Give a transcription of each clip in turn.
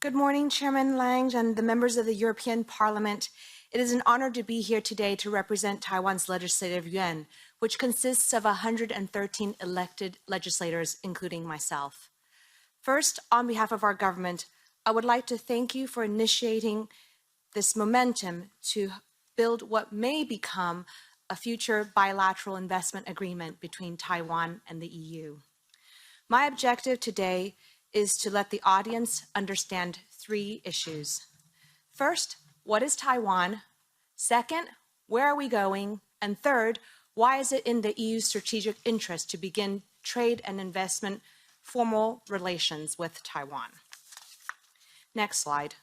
Good morning, Chairman Lang and the members of the European Parliament. It is an honor to be here today to represent Taiwan's Legislative Yuan, which consists of 113 elected legislators, including myself. First, on behalf of our government, I would like to thank you for initiating this momentum to build what may become a future bilateral investment agreement between Taiwan and the EU. My objective today is to let the audience understand three issues. First, what is Taiwan? Second, where are we going? And third, why is it in the EU's strategic interest to begin trade and investment formal relations with Taiwan? Next slide.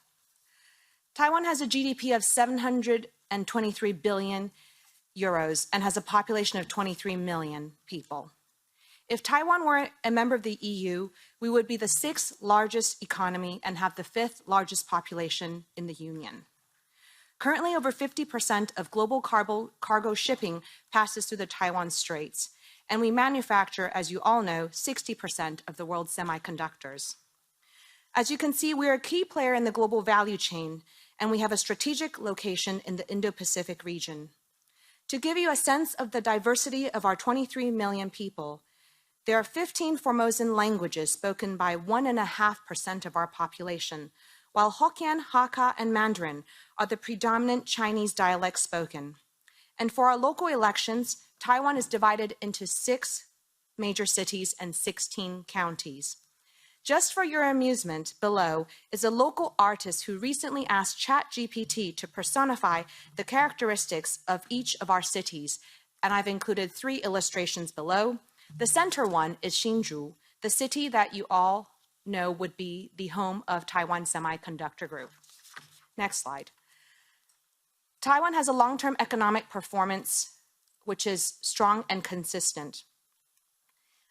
Taiwan has a GDP of 723 billion euros and has a population of 23 million people. If Taiwan were a member of the EU, we would be the 6th largest economy and have the 5th largest population in the Union. Currently, over 50% of global cargo shipping passes through the Taiwan Straits, and we manufacture, as you all know, 60% of the world's semiconductors. As you can see, we are a key player in the global value chain, and we have a strategic location in the Indo-Pacific region. To give you a sense of the diversity of our 23 million people, there are 15 Formosan languages spoken by 1.5% of our population, while Hokkien, Hakka, and Mandarin are the predominant Chinese dialects spoken. And for our local elections, Taiwan is divided into 6 major cities and 16 counties. Just for your amusement, below is a local artist who recently asked ChatGPT to personify the characteristics of each of our cities, and I've included 3 illustrations below. The center one is Hsinchu, the city that you all know would be the home of Taiwan Semiconductor Group. Next slide. Taiwan has a long-term economic performance which is strong and consistent.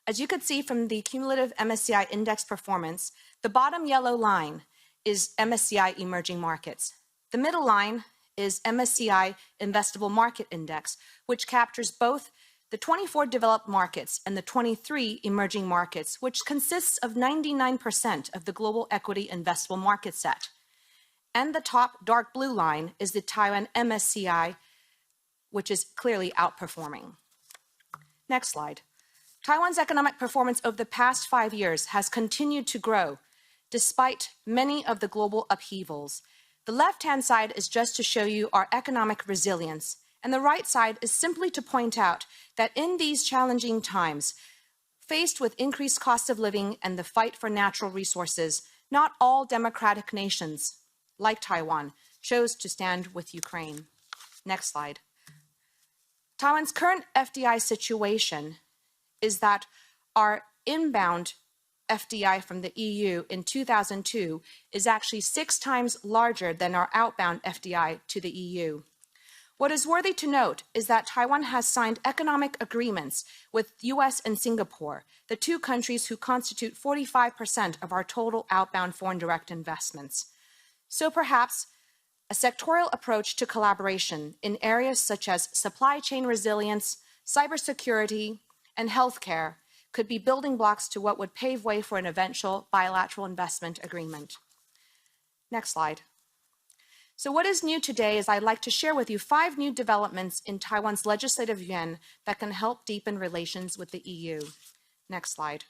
As you could see from the cumulative MSCI index performance, the bottom yellow line is MSCI emerging markets. The middle line is MSCI investable market index, which captures both the 24 developed markets and the 23 emerging markets, which consists of 99% of the global equity investable market set. And the top dark blue line is the Taiwan MSCI, which is clearly outperforming. Next slide. Taiwan's economic performance over the past 5 years has continued to grow, despite many of the global upheavals. The left-hand side is just to show you our economic resilience, and the right side is simply to point out that in these challenging times, faced with increased cost of living and the fight for natural resources, not all democratic nations, like Taiwan, chose to stand with Ukraine. Next slide. Taiwan's current FDI situation is that our inbound FDI from the EU in 2002 is actually 6 times larger than our outbound FDI to the EU. What is worthy to note is that Taiwan has signed economic agreements with US and Singapore, the 2 countries who constitute 45% of our total outbound foreign direct investments. So perhaps a sectorial approach to collaboration in areas such as supply chain resilience, cybersecurity, and healthcare could be building blocks to what would pave way for an eventual bilateral investment agreement. Next slide. So what is new today is I'd like to share with you 5 new developments in Taiwan's legislative yuan that can help deepen relations with the EU. Next slide.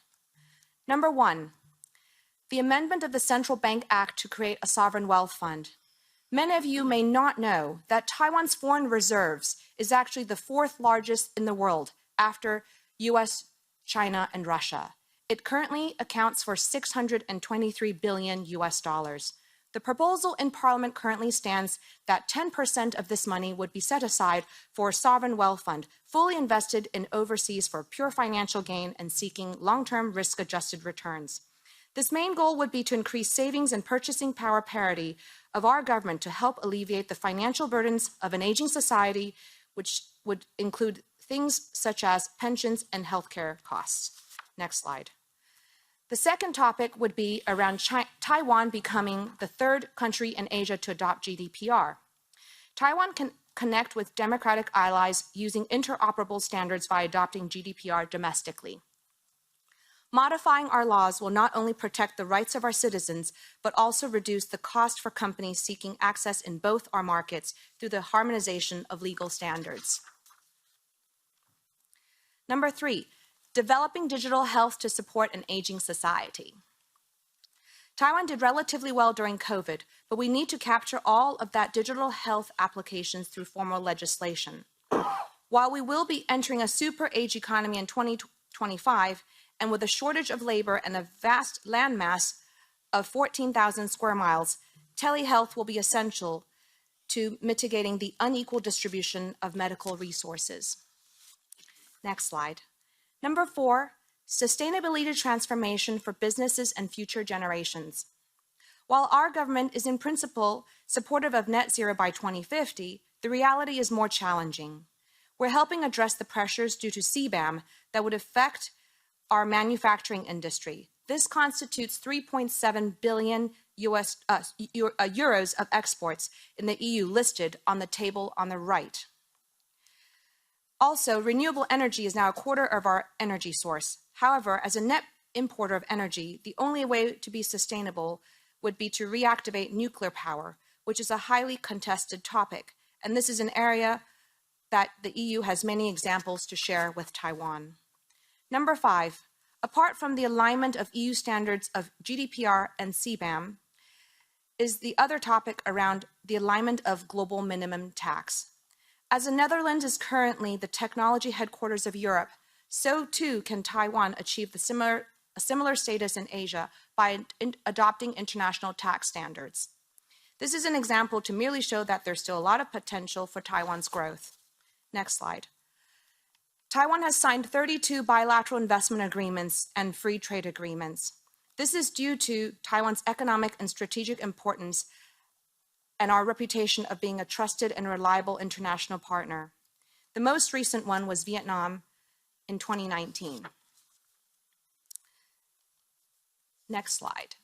Number 1, the amendment of the Central Bank Act to create a sovereign wealth fund. Many of you may not know that Taiwan's foreign reserves is actually the 4th largest in the world after US, China, and Russia. It currently accounts for $623 billion US dollars. The proposal in Parliament currently stands that 10% of this money would be set aside for a sovereign wealth fund, fully invested in overseas for pure financial gain and seeking long-term risk-adjusted returns. This main goal would be to increase savings and purchasing power parity of our government to help alleviate the financial burdens of an aging society, which would include things such as pensions and healthcare costs. Next slide. The second topic would be around Taiwan becoming the 3rd country in Asia to adopt GDPR. Taiwan can connect with democratic allies using interoperable standards by adopting GDPR domestically. Modifying our laws will not only protect the rights of our citizens, but also reduce the cost for companies seeking access in both our markets through the harmonization of legal standards. Number 3, developing digital health to support an aging society. Taiwan did relatively well during COVID, but we need to capture all of that digital health applications through formal legislation. While we will be entering a super age economy in 2025, and with a shortage of labor and a vast landmass of 14,000 square miles, telehealth will be essential to mitigating the unequal distribution of medical resources. Next slide. Number 4, sustainability transformation for businesses and future generations. While our government is in principle supportive of net zero by 2050, the reality is more challenging. We're helping address the pressures due to CBAM that would affect our manufacturing industry. This constitutes 3.7 billion euros of exports in the EU listed on the table on the right. Also, renewable energy is now a quarter of our energy source. However, as a net importer of energy, the only way to be sustainable would be to reactivate nuclear power, which is a highly contested topic. And this is an area that the EU has many examples to share with Taiwan. Number 5, apart from the alignment of EU standards of GDPR and CBAM, is the other topic around the alignment of global minimum tax. As the Netherlands is currently the technology headquarters of Europe, so too can Taiwan achieve a similar status in Asia by adopting international tax standards. This is an example to merely show that there's still a lot of potential for Taiwan's growth. Next slide. Taiwan has signed 32 bilateral investment agreements and free trade agreements. This is due to Taiwan's economic and strategic importance and our reputation of being a trusted and reliable international partner. The most recent one was Vietnam in 2019. Next slide.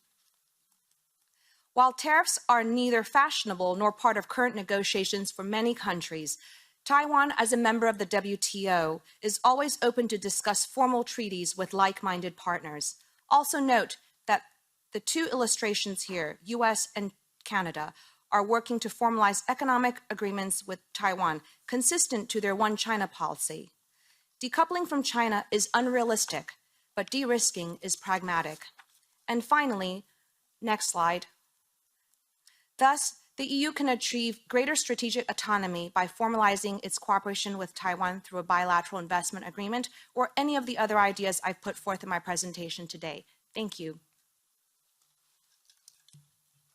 While tariffs are neither fashionable nor part of current negotiations for many countries, Taiwan, as a member of the WTO, is always open to discuss formal treaties with like-minded partners. Also note that the two illustrations here, US and Canada, are working to formalize economic agreements with Taiwan, consistent to their One China policy. Decoupling from China is unrealistic, but de-risking is pragmatic. And finally, next slide. Thus, the EU can achieve greater strategic autonomy by formalizing its cooperation with Taiwan through a bilateral investment agreement or any of the other ideas I've put forth in my presentation today. Thank you.